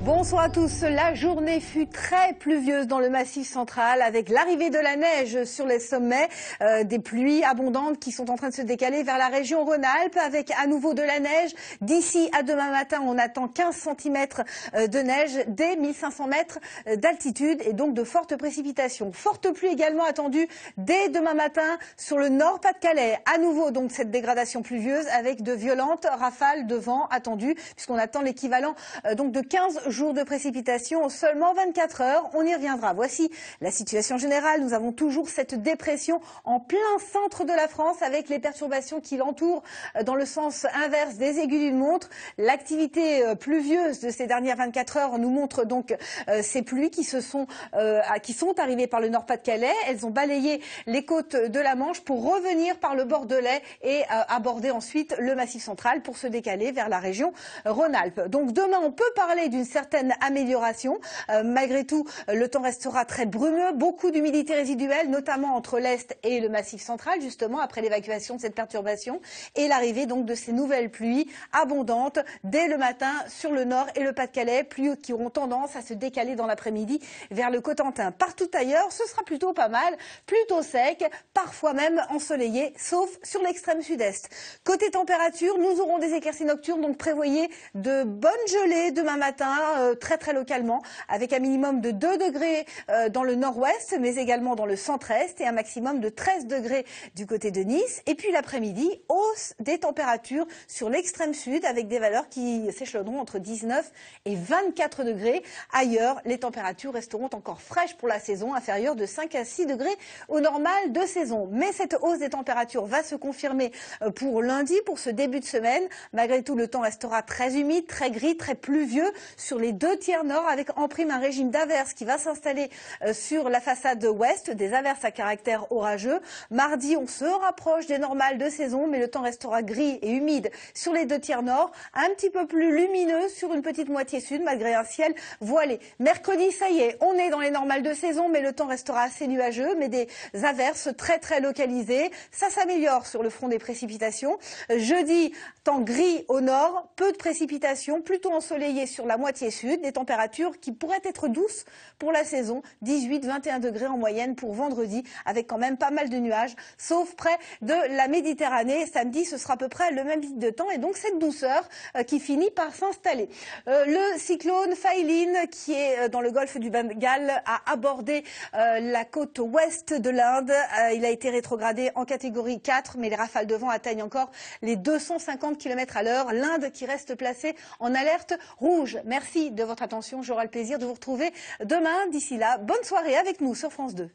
Bonsoir à tous. La journée fut très pluvieuse dans le Massif central avec l'arrivée de la neige sur les sommets, des pluies abondantes qui sont en train de se décaler vers la région Rhône-Alpes avec à nouveau de la neige. D'ici à demain matin, on attend 15 cm de neige dès 1500 mètres d'altitude et donc de fortes précipitations. Fortes pluies également attendues dès demain matin sur le nord Pas-de-Calais. À nouveau donc cette dégradation pluvieuse avec de violentes rafales de vent attendues puisqu'on attend l'équivalent donc de 15 jours de précipitation en seulement 24 heures. On y reviendra. Voici la situation générale. Nous avons toujours cette dépression en plein centre de la France avec les perturbations qui l'entourent dans le sens inverse des aiguilles d'une montre. L'activité pluvieuse de ces dernières 24 heures nous montre donc ces pluies qui sont arrivées par le nord Pas-de-Calais. Elles ont balayé les côtes de la Manche pour revenir par le Bordelais et aborder ensuite le Massif central pour se décaler vers la région Rhône-Alpes. Donc demain, on peut parler d'une certaine amélioration. Malgré tout, le temps restera très brumeux, beaucoup d'humidité résiduelle, notamment entre l'Est et le Massif central, justement, après l'évacuation de cette perturbation et l'arrivée donc de ces nouvelles pluies abondantes dès le matin sur le Nord et le Pas-de-Calais, pluies qui auront tendance à se décaler dans l'après-midi vers le Cotentin. Partout ailleurs, ce sera plutôt pas mal, plutôt sec, parfois même ensoleillé, sauf sur l'extrême sud-est. Côté température, nous aurons des éclaircies nocturnes, donc prévoyez de bonnes gelées demain matin, très localement, avec un minimum de 2 degrés dans le nord-ouest, mais également dans le centre-est, et un maximum de 13 degrés du côté de Nice. Et puis l'après-midi, hausse des températures sur l'extrême sud, avec des valeurs qui s'échelonneront entre 19 et 24 degrés. Ailleurs, les températures resteront encore fraîches pour la saison, inférieures de 5 à 6 degrés au normal de saison. Mais cette hausse des températures va se confirmer pour lundi, pour ce début de semaine. Malgré tout, le temps restera très humide, très gris, très pluvieux sur les 2 tiers nord, avec en prime un régime d'averses qui va s'installer sur la façade ouest, des averses à caractère orageux. Mardi, on se rapproche des normales de saison, mais le temps restera gris et humide sur les 2 tiers nord, un petit peu plus lumineux sur une petite moitié sud, malgré un ciel voilé. Mercredi, ça y est, on est dans les normales de saison, mais le temps restera assez nuageux, mais des averses très localisées. Ça s'améliore sur le front des précipitations. Jeudi, temps gris au nord, peu de précipitations, plutôt ensoleillé sur la moitié sud, des températures qui pourraient être douces pour la saison, 18-21 degrés en moyenne pour vendredi, avec quand même pas mal de nuages, sauf près de la Méditerranée. Samedi, ce sera à peu près le même type de temps et donc cette douceur qui finit par s'installer. Le cyclone Faïline, qui est dans le golfe du Bengale, a abordé la côte ouest de l'Inde. Il a été rétrogradé en catégorie 4, mais les rafales de vent atteignent encore les 250 km à l'heure. L'Inde qui reste placée en alerte rouge. Merci de votre attention. J'aurai le plaisir de vous retrouver demain. D'ici là, bonne soirée avec nous sur France 2.